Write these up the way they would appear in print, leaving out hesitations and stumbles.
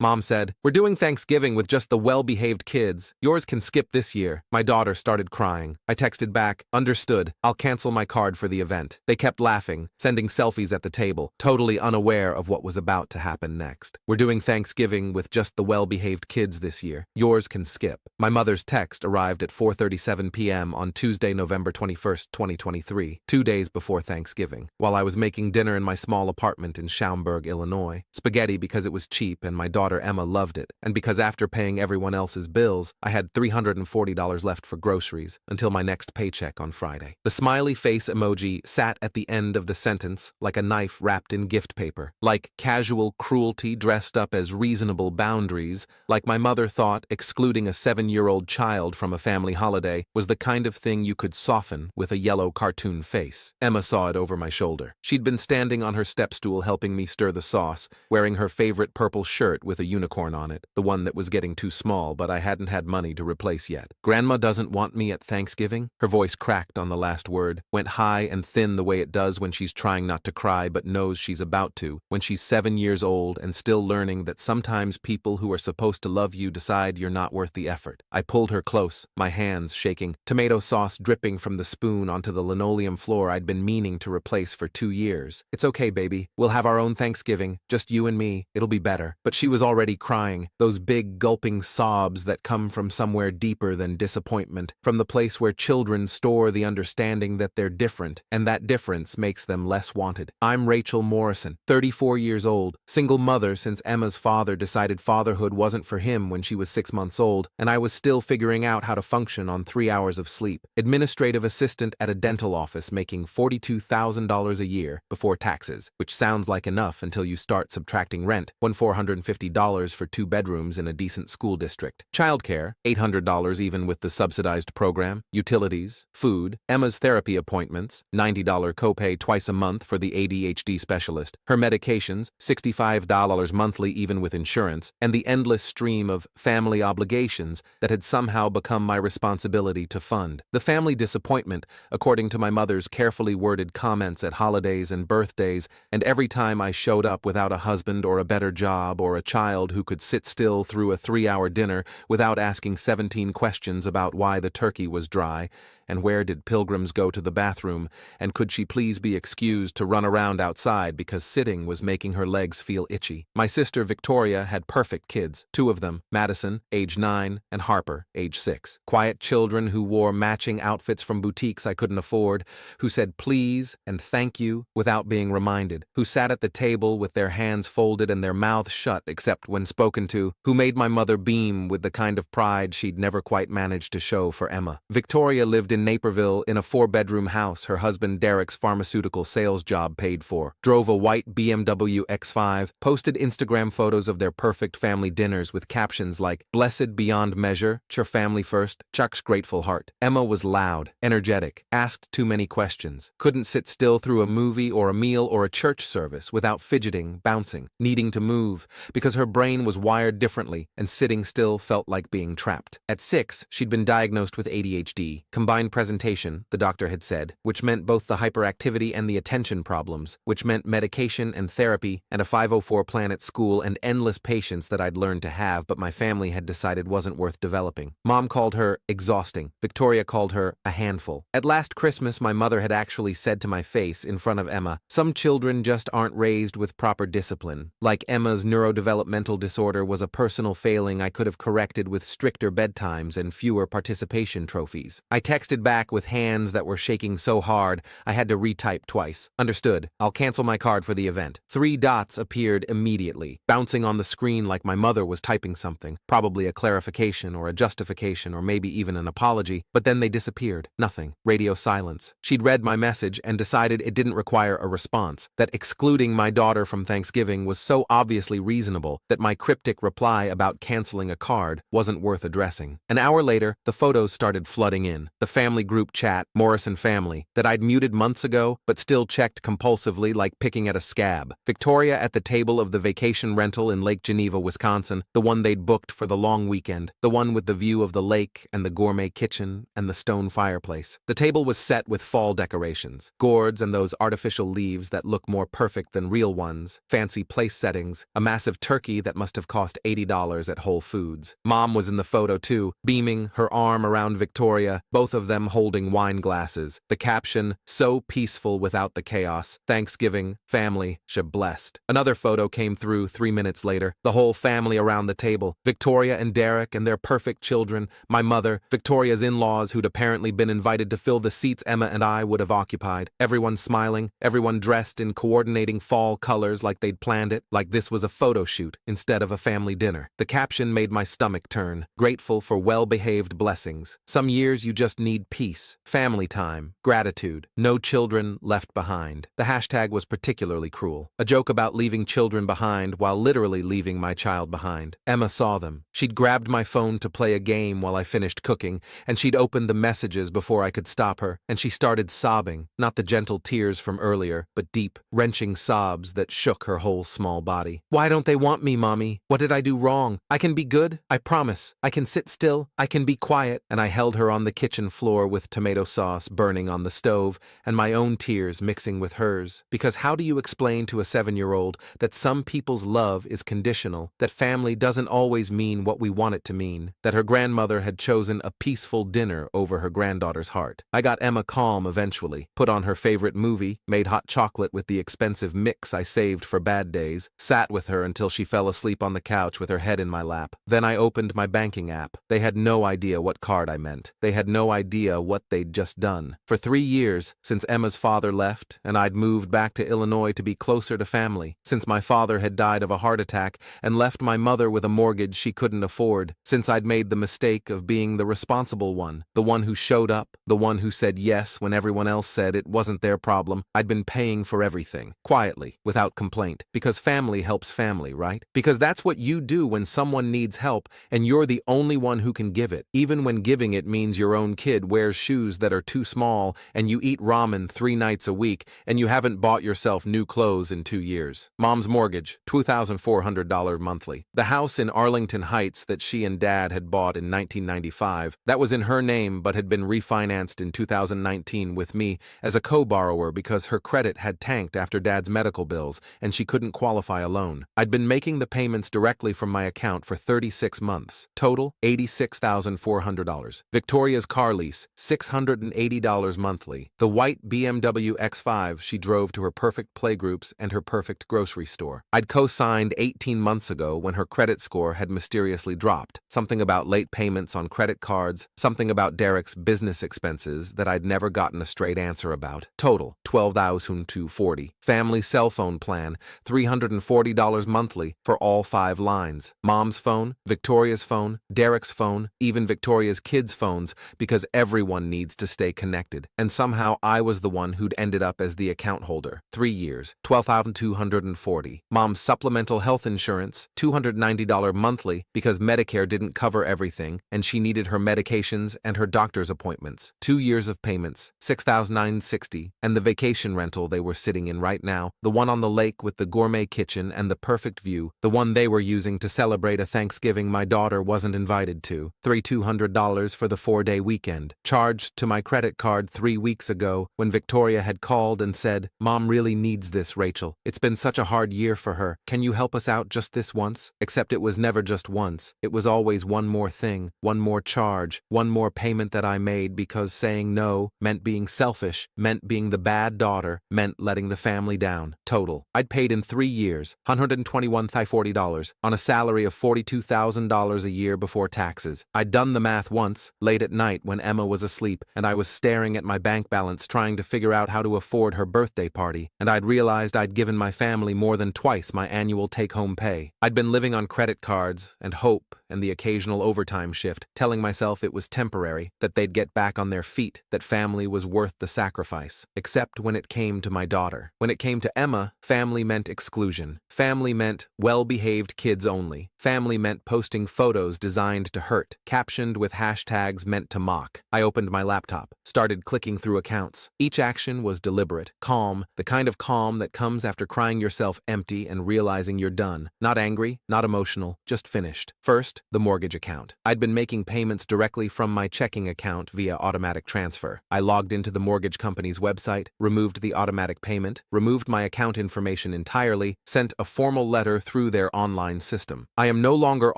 Mom said, "We're doing Thanksgiving with just the well-behaved kids. Yours can skip this year." My daughter started crying. I texted back, "Understood. I'll cancel my card for the event." They kept laughing, sending selfies at the table, totally unaware of what was about to happen next. "We're doing Thanksgiving with just the well-behaved kids this year. Yours can skip." My mother's text arrived at 4:37 p.m. on Tuesday, November 21st, 2023, 2 days before Thanksgiving, while I was making dinner in my small apartment in Schaumburg, Illinois. Spaghetti because it was cheap and my daughter Emma loved it, and because after paying everyone else's bills, I had $340 left for groceries until my next paycheck on Friday. The smiley face emoji sat at the end of the sentence like a knife wrapped in gift paper, like casual cruelty dressed up as reasonable boundaries, like my mother thought excluding a 7-year-old child from a family holiday was the kind of thing you could soften with a yellow cartoon face. Emma saw it over my shoulder. She'd been standing on her step stool helping me stir the sauce, wearing her favorite purple shirt with a unicorn on it, the one that was getting too small but I hadn't had money to replace yet. "Grandma doesn't want me at Thanksgiving?" Her voice cracked on the last word, went high and thin the way it does when she's trying not to cry but knows she's about to, when she's 7 years old and still learning that sometimes people who are supposed to love you decide you're not worth the effort. I pulled her close, my hands shaking, tomato sauce dripping from the spoon onto the linoleum floor I'd been meaning to replace for 2 years. "It's okay, baby. We'll have our own Thanksgiving, just you and me. It'll be better." But she was already crying, those big gulping sobs that come from somewhere deeper than disappointment, from the place where children store the understanding that they're different, and that difference makes them less wanted. I'm Rachel Morrison, 34 years old, single mother since Emma's father decided fatherhood wasn't for him when she was 6 months old, and I was still figuring out how to function on 3 hours of sleep. Administrative assistant at a dental office making $42,000 a year before taxes, which sounds like enough until you start subtracting rent, $450 for 2 bedrooms in a decent school district. Childcare, $800 even with the subsidized program. Utilities, food, Emma's therapy appointments, $90 copay twice a month for the ADHD specialist, her medications, $65 monthly even with insurance, and the endless stream of family obligations that had somehow become my responsibility to fund. The family disappointment, according to my mother's carefully worded comments at holidays and birthdays, and every time I showed up without a husband or a better job or a child who could sit still through a 3-hour dinner without asking 17 questions about why the turkey was dry, and where did pilgrims go to the bathroom, and could she please be excused to run around outside because sitting was making her legs feel itchy. My sister Victoria had perfect kids, 2 of them, Madison, age 9, and Harper, age 6. Quiet children who wore matching outfits from boutiques I couldn't afford, who said please and thank you without being reminded, who sat at the table with their hands folded and their mouths shut except when spoken to, who made my mother beam with the kind of pride she'd never quite managed to show for Emma. Victoria lived in Naperville in a 4-bedroom house her husband Derek's pharmaceutical sales job paid for, drove a white BMW X5, posted Instagram photos of their perfect family dinners with captions like, "Blessed beyond measure, your family first, Chuck's grateful heart." Emma was loud, energetic, asked too many questions, couldn't sit still through a movie or a meal or a church service without fidgeting, bouncing, needing to move, because her brain was wired differently and sitting still felt like being trapped. At 6, she'd been diagnosed with ADHD, combined presentation, the doctor had said, which meant both the hyperactivity and the attention problems, which meant medication and therapy and a 504 plan at school and endless patience that I'd learned to have but my family had decided wasn't worth developing. Mom called her exhausting. Victoria called her a handful. At last Christmas, my mother had actually said to my face in front of Emma, "Some children just aren't raised with proper discipline. Like Emma's neurodevelopmental disorder was a personal failing I could have corrected with stricter bedtimes and fewer participation trophies." I texted back with hands that were shaking so hard I had to retype twice. "Understood. I'll cancel my card for the event." 3 dots appeared immediately, bouncing on the screen like my mother was typing something, probably a clarification or a justification or maybe even an apology, but then they disappeared. Nothing. Radio silence. She'd read my message and decided it didn't require a response, that excluding my daughter from Thanksgiving was so obviously reasonable that my cryptic reply about canceling a card wasn't worth addressing. An hour later, the photos started flooding in. The family group chat, Morrison family, that I'd muted months ago, but still checked compulsively like picking at a scab. Victoria at the table of the vacation rental in Lake Geneva, Wisconsin, the one they'd booked for the long weekend, the one with the view of the lake and the gourmet kitchen and the stone fireplace. The table was set with fall decorations, gourds and those artificial leaves that look more perfect than real ones, fancy place settings, a massive turkey that must have cost $80 at Whole Foods. Mom was in the photo too, beaming, her arm around Victoria, both of them holding wine glasses. The caption, "So peaceful without the chaos. Thanksgiving, family, blessed." Another photo came through 3 minutes later, the whole family around the table, Victoria and Derek and their perfect children, my mother, Victoria's in-laws who'd apparently been invited to fill the seats Emma and I would have occupied. Everyone smiling, everyone dressed in coordinating fall colors like they'd planned it, like this was a photo shoot instead of a family dinner. The caption made my stomach turn, grateful for well-behaved blessings. Some years you just need peace, family time, gratitude, no children left behind. The hashtag was particularly cruel. A joke about leaving children behind while literally leaving my child behind. Emma saw them. She'd grabbed my phone to play a game while I finished cooking, and she'd opened the messages before I could stop her, and she started sobbing, not the gentle tears from earlier, but deep, wrenching sobs that shook her whole small body. "Why don't they want me, Mommy? What did I do wrong? I can be good, I promise. I can sit still, I can be quiet." And I held her on the kitchen floor with tomato sauce burning on the stove and my own tears mixing with hers. Because how do you explain to a 7-year-old that some people's love is conditional, that family doesn't always mean what we want it to mean, that her grandmother had chosen a peaceful dinner over her granddaughter's heart? I got Emma calm eventually, put on her favorite movie, made hot chocolate with the expensive mix I saved for bad days, sat with her until she fell asleep on the couch with her head in my lap. Then I opened my banking app. They had no idea what card I meant. They had no idea what they'd just done. For 3 years, since Emma's father left and I'd moved back to Illinois to be closer to family, since my father had died of a heart attack and left my mother with a mortgage she couldn't afford, since I'd made the mistake of being the responsible one, the one who showed up, the one who said yes when everyone else said it wasn't their problem, I'd been paying for everything, quietly, without complaint, because family helps family, right? Because that's what you do when someone needs help and you're the only one who can give it, even when giving it means your own kid wears shoes that are too small and you eat ramen 3 nights a week and you haven't bought yourself new clothes in 2 years. Mom's mortgage, $2,400 monthly. The house in Arlington Heights that she and Dad had bought in 1995, that was in her name but had been refinanced in 2019 with me as a co-borrower because her credit had tanked after Dad's medical bills and she couldn't qualify a loan. I'd been making the payments directly from my account for 36 months. Total, $86,400. Victoria's car lease, $680 monthly. The white BMW X5 she drove to her perfect playgroups and her perfect grocery store. I'd co-signed 18 months ago when her credit score had mysteriously dropped. Something about late payments on credit cards, something about Derek's business expenses that I'd never gotten a straight answer about. Total, $12,240. Family cell phone plan, $340 monthly for all 5 lines. Mom's phone, Victoria's phone, Derek's phone, even Victoria's kids' phones, because everyone needs to stay connected. And somehow I was the one who'd ended up as the account holder. 3 years, $12,240. Mom's supplemental health insurance, $290 monthly because Medicare didn't cover everything and she needed her medications and her doctor's appointments. 2 years of payments, $6,960, and the vacation rental they were sitting in right now, the one on the lake with the gourmet kitchen and the perfect view, the one they were using to celebrate a Thanksgiving my daughter wasn't invited to. $3,200 for the 4-day weekend, charged to my credit card 3 weeks ago when Victoria had called and said, "Mom really needs this, Rachel. It's been such a hard year for her. Can you help us out just this once?" Except it was never just once. It was always one more thing, one more charge, one more payment that I made because saying no meant being selfish, meant being the bad daughter, meant letting the family down. Total. I'd paid in 3 years, $121,040 on a salary of $42,000 a year before taxes. I'd done the math once, late at night when Emma was asleep and I was staring at my bank balance trying to figure out how to afford her birthday party, and I'd realized I'd given my family more than twice my annual take-home pay. I'd been living on credit cards and hope and the occasional overtime shift, telling myself it was temporary, that they'd get back on their feet, that family was worth the sacrifice. Except when it came to my daughter. When it came to Emma, family meant exclusion. Family meant well-behaved kids only. Family meant posting photos designed to hurt, captioned with hashtags meant to mock. I opened my laptop, started clicking through accounts. Each action was deliberate, calm, the kind of calm that comes after crying yourself empty and realizing you're done. Not angry, not emotional, just finished. First, the mortgage account. I'd been making payments directly from my checking account via automatic transfer. I logged into the mortgage company's website, removed the automatic payment, removed my account information entirely, sent a formal letter through their online system. I am no longer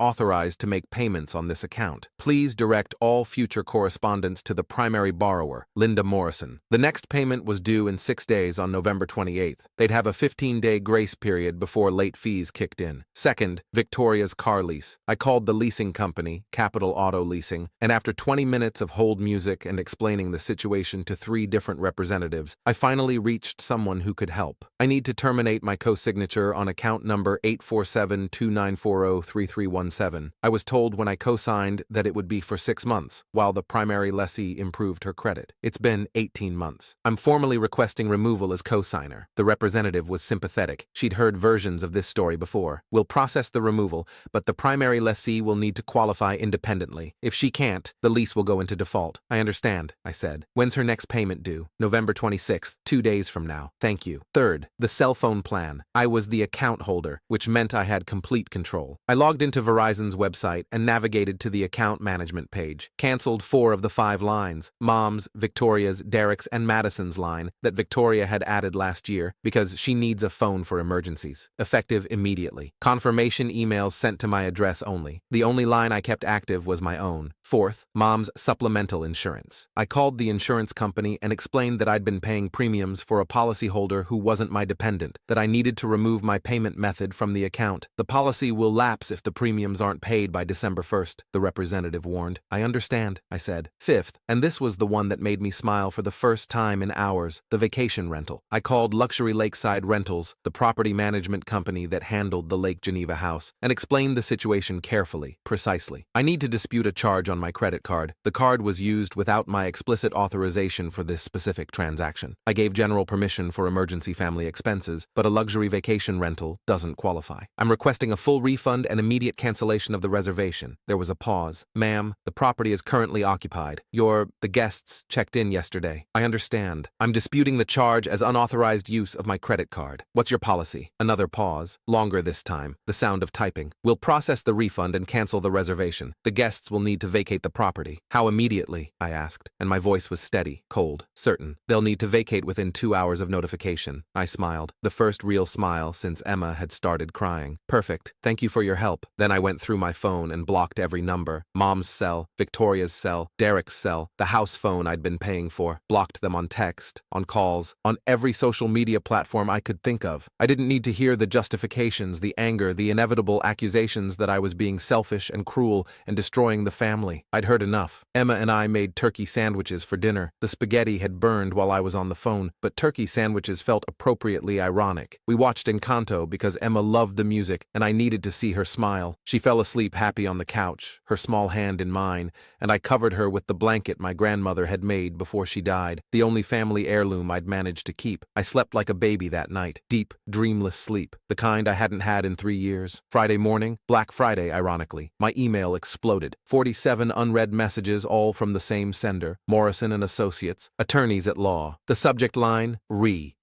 authorized to make payments on this account. Please direct all future correspondence to the primary borrower, Linda Morrison. The next payment was due in 6 days on November 28th. They'd have a 15-day grace period before late fees kicked in. Second, Victoria's car lease. I called the leasing company, Capital Auto Leasing, and after 20 minutes of hold music and explaining the situation to 3 different representatives, I finally reached someone who could help. I need to terminate my co-signature on account number 847-2940-3317. I was told when I co-signed that it would be for 6 months, while the primary lessee improved her credit. It's been 18 months. I'm formally requesting removal as co-signer. The representative was sympathetic. She'd heard versions of this story before. We'll process the removal, but the primary lessee will need to qualify independently. If she can't, the lease will go into default. I understand, I said. When's her next payment due? November 26th, 2 days from now. Thank you. Third, the cell phone plan. I was the account holder, which meant I had complete control. I logged into Verizon's website and navigated to the account management page. Canceled 4 of the 5 lines, Mom's, Victoria's, Derek's, and Madison's line that Victoria had added last year because she needs a phone for emergencies. Effective immediately. Confirmation emails sent to my address only. The only line I kept active was my own. Fourth, Mom's supplemental insurance. I called the insurance company and explained that I'd been paying premiums for a policyholder who wasn't my dependent, that I needed to remove my payment method from the account. The policy will lapse if the premiums aren't paid by December 1st, the representative warned. I understand, I said. Fifth, and this was the one that made me smile for the first time in hours, the vacation rental. I called Luxury Lakeside Rentals, the property management company that handled the Lake Geneva house, and explained the situation carefully, precisely. I need to dispute a charge on my credit card. The card was used without my explicit authorization for this specific transaction. I gave general permission for emergency family expenses, but a luxury vacation rental doesn't qualify. I'm requesting a full refund and immediate cancellation of the reservation. There was a pause. Ma'am, the property is currently occupied. The guests checked in yesterday. I understand. I'm disputing the charge as unauthorized use of my credit card. What's your policy? Another pause. Longer this time. The sound of typing. We'll process the refund and cancel the reservation. The guests will need to vacate the property. How immediately? I asked, and my voice was steady, cold, certain. They'll need to vacate within 2 hours of notification. I smiled, the first real smile since Emma had started crying. Perfect. Thank you for your help. Then I went through my phone and blocked every number. Mom's cell, Victoria's cell, Derek's cell, the house phone I'd been paying for. Blocked them on text, on calls, on every social media platform I could think of. I didn't need to hear the justifications, the anger, the inevitable accusations that I was being selfish and cruel and destroying the family. I'd heard enough. Emma and I made turkey sandwiches for dinner. The spaghetti had burned while I was on the phone, but turkey sandwiches felt appropriately ironic. We watched Encanto because Emma loved the music and I needed to see her smile. She fell asleep happy on the couch, her small hand in mine, and I covered her with the blanket my grandmother had made before she died, the only family heirloom I'd managed to keep. I slept like a baby that night, deep, dreamless sleep, the kind I hadn't had in 3 years. Friday morning, Black Friday ironically, my email exploded. 47 unread messages, all from the same sender, Morrison and Associates, attorneys at law. The subject line,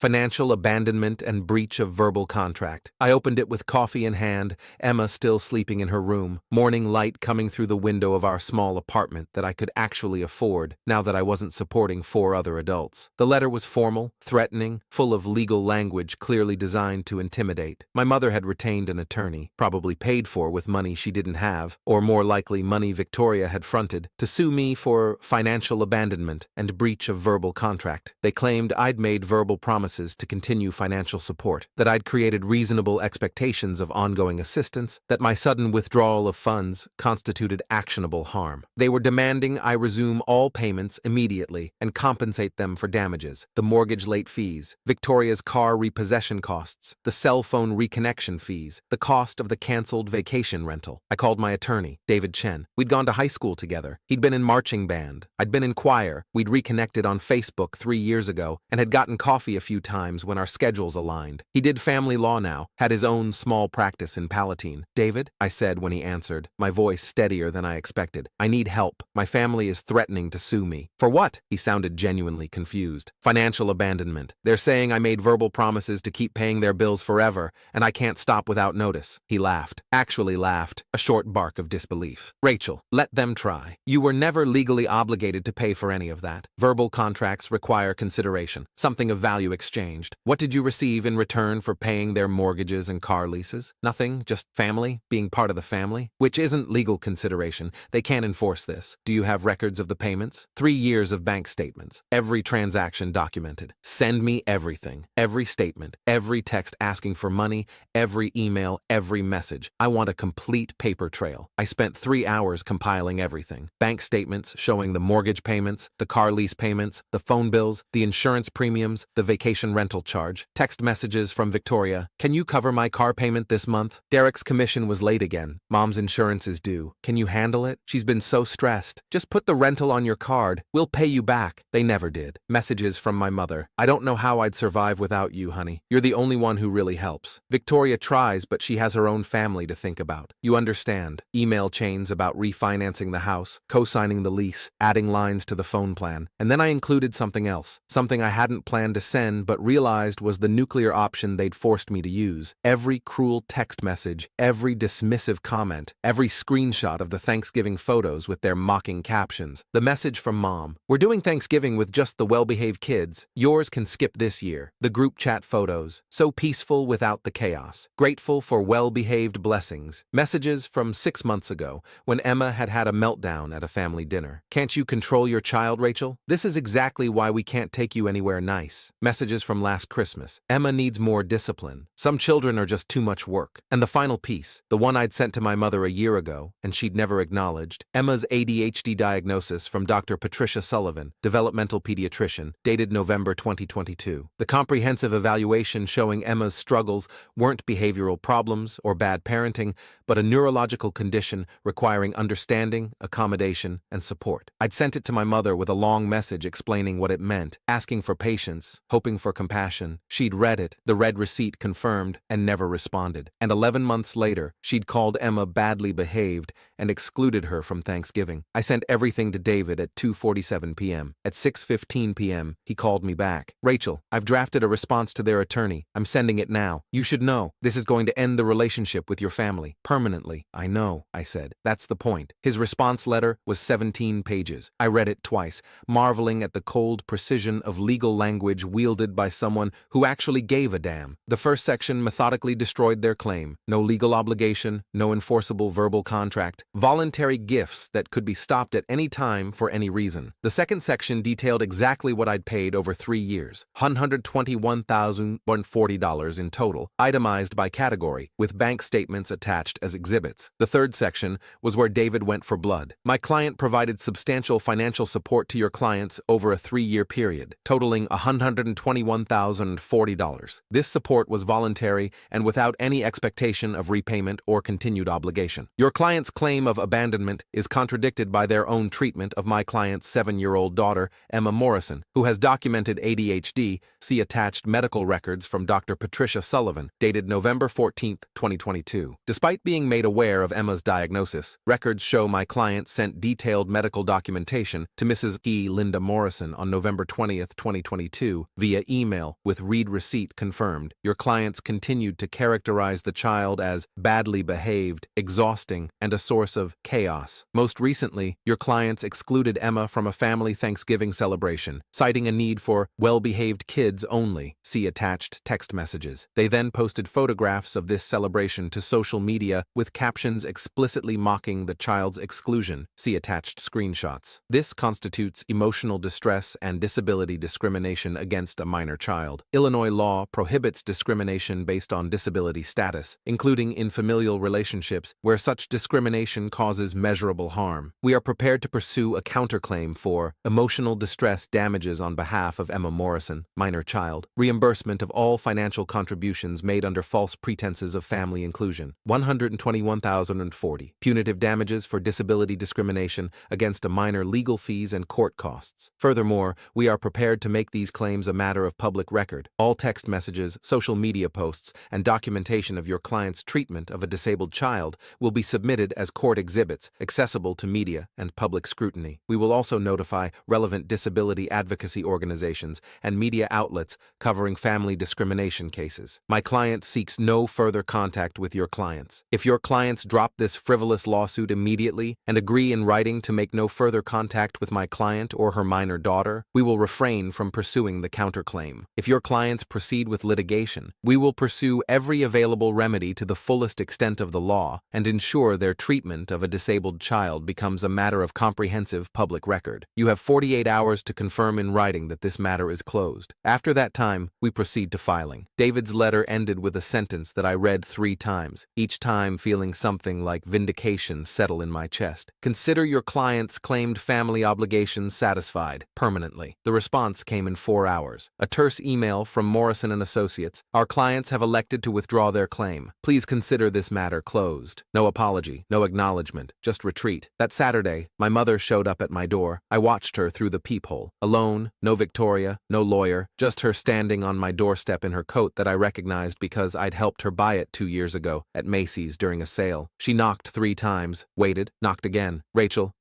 financial abandonment and breach of verbal contract. I opened it with coffee in hand, Emma still sleeping in her room, morning light coming through the window of our small apartment that I could actually afford, now that I wasn't supporting 4 other adults. The letter was formal, threatening, full of legal language clearly designed to intimidate. My mother had retained an attorney, probably paid for with money she didn't have, or more likely money Victoria had fronted, to sue me for financial abandonment and breach of verbal contract. They claimed I'd made verbal promises to continue financial support, that I'd created reasonable expectations of ongoing assistance, that my sudden withdrawal of funds constituted actionable harm. They were demanding I resume all payments immediately and compensate them for damages, the mortgage late fees, Victoria's car repossession costs, the cell phone reconnection fees, the cost of the canceled vacation rental. I called my attorney, David Chen. We'd gone to high school together. He'd been in marching band. I'd been in choir. We'd reconnected on Facebook 3 years ago and had gotten coffee a few times when our schedules aligned. He did family law now, had his own small practice in Palatine. David, I said when he answered, my voice steadier than I expected. I need help. My family is threatening to sue me. For what? He sounded genuinely confused. Financial abandonment. They're saying I made verbal promises to keep paying their bills forever, and I can't stop without notice. He laughed. Actually laughed, a short bark of disbelief. Rachel, let them try. You were never legally obligated to pay for any of that. Verbal contracts require consideration, something of value exchanged. What did you receive in return for paying their mortgages and car leases? Nothing, just family, being part of the family, which isn't legal consideration. They can't enforce this. Do you have records of the payments? 3 years of bank statements, every transaction documented. Send me everything, every statement, every text asking for money, every email, every message. I want a complete paper trail. I spent 3 hours compiling everything. Bank statements showing the mortgage payments, the car lease payments, the phone bills, the insurance premiums, the vacation rental charge. Text messages from Victoria. Can you cover my car payment this month? Derek's commission was late again. Mom's insurance is due. Can you handle it? She's been so stressed. Just put the rental on your card. We'll pay you back. They never did. Messages from my mother. I don't know how I'd survive without you, honey. You're the only one who really helps. Victoria tries, but she has her own family to think about. You understand. Email chains about refinancing the house, co-signing the lease, adding lines to the phone plan. And then I included something else, something I hadn't planned to send but realized was the nuclear option they'd forced me to use. Every cruel text message, every dismissive comment, every screenshot of the Thanksgiving photos with their mocking captions. The message from Mom. We're doing Thanksgiving with just the well-behaved kids. Yours can skip this year. The group chat photos. So peaceful without the chaos. Grateful for well-behaved blessings. Messages from 6 months ago when Emma had had a meltdown at a family dinner. Can't you control your child, Rachel? This is exactly why we can't take you anywhere nice. Messages from last Christmas. Emma needs more discipline. Some children are just too much work. And the final piece, the one I'd sent to my mother a year ago, and she'd never acknowledged. Emma's ADHD diagnosis from Dr. Patricia Sullivan, developmental pediatrician, dated November 2022. The comprehensive evaluation showing Emma's struggles weren't behavioral problems or bad parenting, but a neurological condition requiring understanding, accommodation, and support. I'd sent it to my mother with a long message explaining what it meant, asking for patience, hoping for compassion. She'd read it, the red receipt confirmed, and never responded. And 11 months later, she'd called Emma badly behaved and excluded her from Thanksgiving. I sent everything to David at 2:47 p.m. At 6:15 p.m., he called me back. Rachel, I've drafted a response to their attorney. I'm sending it now. You should know, this is going to end the relationship with your family. Permanently. I know, I said. That's the point. His response letter was 17 pages. I read it twice, marveling at the cold precision of legal language wielded by someone who actually gave a damn. The first section methodically destroyed their claim. No legal obligation, no enforceable verbal contract, voluntary gifts that could be stopped at any time for any reason. The second section detailed exactly what I'd paid over 3 years, $121,140 in total, itemized by category, with bank statements attached as exhibits. The third section was where David went for blood. My client provided substantial financial support to your clients over a 3-year period, totaling $121,040. This support was voluntary and without any expectation of repayment or continued obligation. Your client's claim of abandonment is contradicted by their own treatment of my client's 7-year-old daughter, Emma Morrison, who has documented ADHD. See attached medical records from Dr. Patricia Sullivan, dated November 14, 2022. Despite being made aware of Emma's diagnosis, records show my client sent detailed medical documentation to Mrs. E. Linda Morrison on November 20, 2022, via email with read receipt confirmed. Your clients continued to characterize the child as badly behaved, exhausting, and a source of chaos. Most recently, your clients excluded Emma from a family Thanksgiving celebration, citing a need for well-behaved kids only. See attached text messages. They then posted photographs of this celebration to social media with captions explicitly mocking the child's exclusion. See attached screenshots. This constitutes emotional distress and disability discrimination against a minor child. Illinois law prohibits discrimination based on disability status, including in familial relationships where such discrimination causes measurable harm. We are prepared to pursue a counterclaim for emotional distress damages on behalf of Emma Morrison, minor child, reimbursement of all financial contributions made under false pretenses of family inclusion, $121,040 2040. Punitive damages for disability discrimination against a minor, legal fees and court costs. Furthermore, we are prepared to make these claims a matter of public record. All text messages, social media posts, and documentation of your client's treatment of a disabled child will be submitted as court exhibits, accessible to media and public scrutiny. We will also notify relevant disability advocacy organizations and media outlets covering family discrimination cases. My client seeks no further contact with your clients. If your clients drop this frivolous lawsuit immediately and agree in writing to make no further contact with my client or her minor daughter, we will refrain from pursuing the counterclaim. If your clients proceed with litigation, we will pursue every available remedy to the fullest extent of the law and ensure their treatment of a disabled child becomes a matter of comprehensive public record. You have 48 hours to confirm in writing that this matter is closed. After that time, we proceed to filing. David's letter ended with a sentence that I read 3 times, each time feeling something like vindication settle in my chest. Consider your client's claimed family obligations satisfied, permanently. The response came in 4 hours. A terse email from Morrison & Associates. Our clients have elected to withdraw their claim. Please consider this matter closed. No apology, no acknowledgement, just retreat. That Saturday, my mother showed up at my door. I watched her through the peephole. Alone, no Victoria, no lawyer, just her standing on my doorstep in her coat that I recognized because I'd helped her buy it 2 years ago at Macy's during a sale. She knocked 3 times, waited, knocked again. Rachel,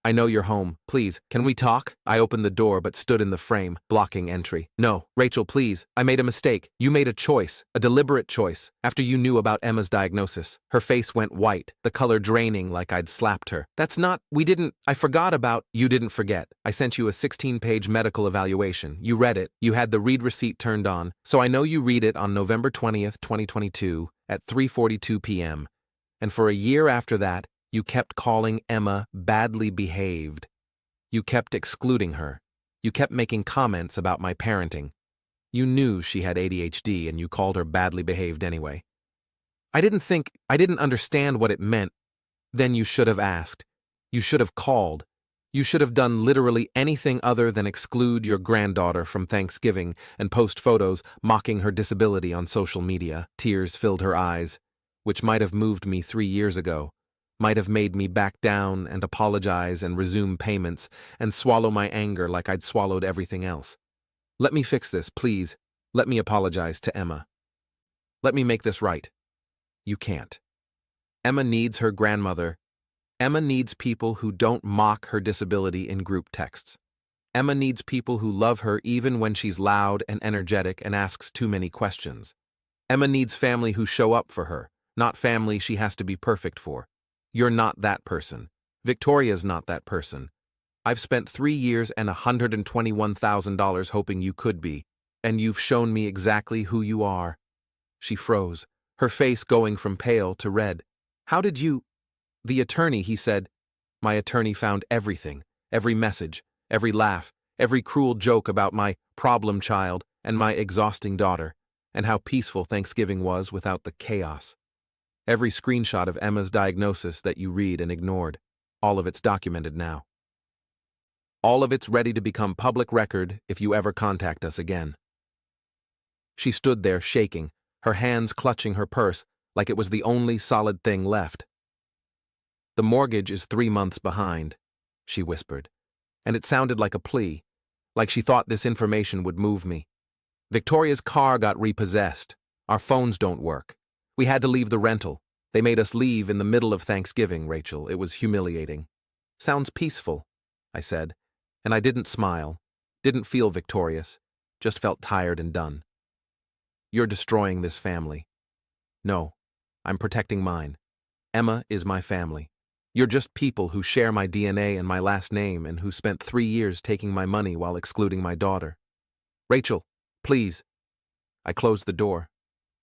I know you're home. Please, can we talk? I opened the door but stood in the frame, blocking entry. No, Rachel, please. I made a mistake. You made a choice, a deliberate choice, after you knew about Emma's diagnosis. Her face went white, the color draining like I'd slapped her. I forgot about. You didn't forget. I sent you a 16-page medical evaluation. You read it. You had the read receipt turned on, so I know you read it on November 20th, 2022 at 3:42 p.m. And for a year after that, you kept calling Emma badly behaved. You kept excluding her. You kept making comments about my parenting. You knew she had ADHD and you called her badly behaved anyway. I didn't understand what it meant. Then you should have asked. You should have called. You should have done literally anything other than exclude your granddaughter from Thanksgiving and post photos mocking her disability on social media. Tears filled her eyes, which might have moved me 3 years ago, might have made me back down and apologize and resume payments and swallow my anger like I'd swallowed everything else. Let me fix this, please. Let me apologize to Emma. Let me make this right. You can't. Emma needs her grandmother. Emma needs people who don't mock her disability in group texts. Emma needs people who love her even when she's loud and energetic and asks too many questions. Emma needs family who show up for her, not family she has to be perfect for. You're not that person. Victoria's not that person. I've spent 3 years and $121,000 hoping you could be, and you've shown me exactly who you are. She froze, her face going from pale to red. How did you? The attorney, he said. My attorney found everything, every message, every laugh, every cruel joke about my problem child and my exhausting daughter, and how peaceful Thanksgiving was without the chaos. Every screenshot of Emma's diagnosis that you read and ignored, all of it's documented now. All of it's ready to become public record if you ever contact us again. She stood there shaking, her hands clutching her purse like it was the only solid thing left. The mortgage is 3 months behind, she whispered, and it sounded like a plea, like she thought this information would move me. Victoria's car got repossessed. Our phones don't work. We had to leave the rental. They made us leave in the middle of Thanksgiving, Rachel. It was humiliating. Sounds peaceful, I said, and I didn't smile, didn't feel victorious, just felt tired and done. You're destroying this family. No, I'm protecting mine. Emma is my family. You're just people who share my DNA and my last name and who spent 3 years taking my money while excluding my daughter. Rachel, please. I closed the door,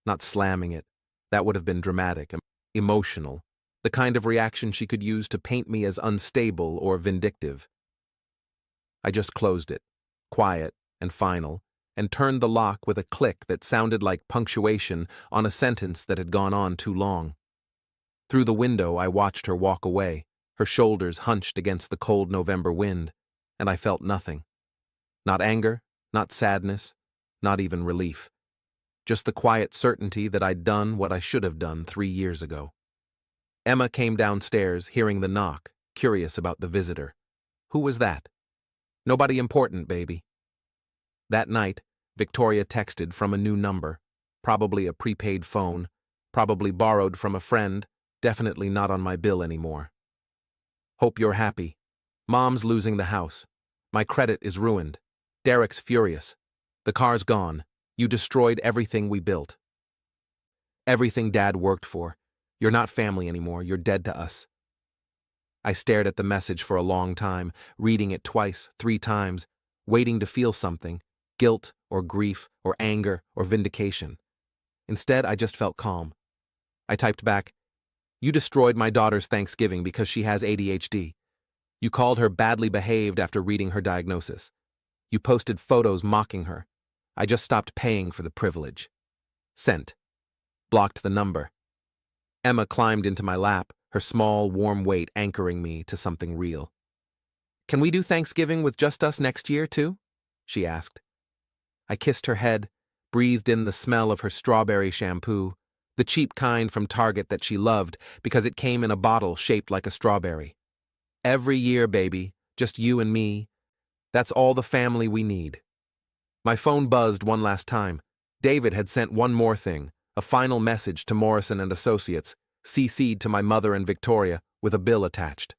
not slamming it. That would have been dramatic, emotional, the kind of reaction she could use to paint me as unstable or vindictive. I just closed it, quiet and final, and turned the lock with a click that sounded like punctuation on a sentence that had gone on too long. Through the window, I watched her walk away, her shoulders hunched against the cold November wind, and I felt nothing. Not anger, not sadness, not even relief. Just the quiet certainty that I'd done what I should have done 3 years ago. Emma came downstairs, hearing the knock, curious about the visitor. Who was that? Nobody important, baby. That night, Victoria texted from a new number, probably a prepaid phone, probably borrowed from a friend, definitely not on my bill anymore. Hope you're happy. Mom's losing the house. My credit is ruined. Derek's furious. The car's gone. You destroyed everything we built. Everything Dad worked for. You're not family anymore. You're dead to us. I stared at the message for a long time, reading it twice, 3 times, waiting to feel something, guilt or grief or anger or vindication. Instead, I just felt calm. I typed back, "You destroyed my daughter's Thanksgiving because she has ADHD. You called her badly behaved after reading her diagnosis. You posted photos mocking her. I just stopped paying for the privilege. Sent." Blocked the number. Emma climbed into my lap, her small, warm weight anchoring me to something real. "Can we do Thanksgiving with just us next year, too?" she asked. I kissed her head, breathed in the smell of her strawberry shampoo, the cheap kind from Target that she loved because it came in a bottle shaped like a strawberry. "Every year, baby, just you and me. That's all the family we need." My phone buzzed one last time. David had sent one more thing, a final message to Morrison and Associates, CC'd to my mother and Victoria, with a bill attached.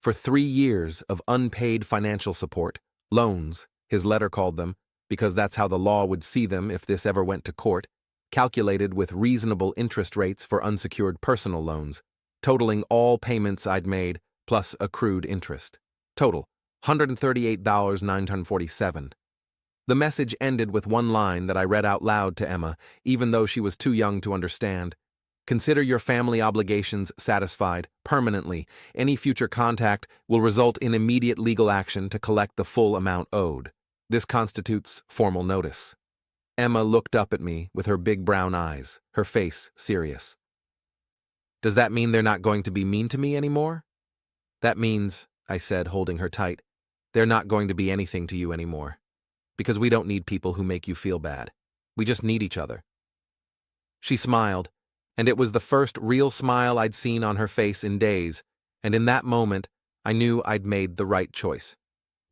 For 3 years of unpaid financial support, loans, his letter called them, because that's how the law would see them if this ever went to court, calculated with reasonable interest rates for unsecured personal loans, totaling all payments I'd made, plus accrued interest. Total, $138,947. The message ended with one line that I read out loud to Emma, even though she was too young to understand. "Consider your family obligations satisfied, permanently. Any future contact will result in immediate legal action to collect the full amount owed. This constitutes formal notice." Emma looked up at me with her big brown eyes, her face serious. "Does that mean they're not going to be mean to me anymore?" "That means," I said, holding her tight, "they're not going to be anything to you anymore. Because we don't need people who make you feel bad. We just need each other." She smiled, and it was the first real smile I'd seen on her face in days, and in that moment, I knew I'd made the right choice.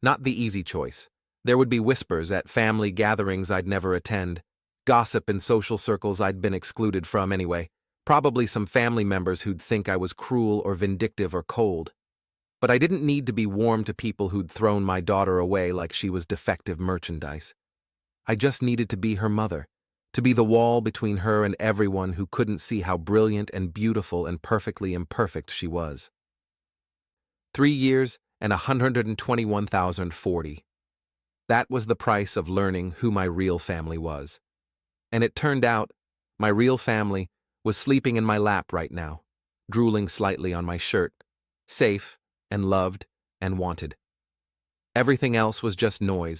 Not the easy choice. There would be whispers at family gatherings I'd never attend, gossip in social circles I'd been excluded from anyway, probably some family members who'd think I was cruel or vindictive or cold. But I didn't need to be warm to people who'd thrown my daughter away like she was defective merchandise. I just needed to be her mother, to be the wall between her and everyone who couldn't see how brilliant and beautiful and perfectly imperfect she was. 3 years and $121,040. That was the price of learning who my real family was. And it turned out, my real family was sleeping in my lap right now, drooling slightly on my shirt, safe and loved and wanted. Everything else was just noise,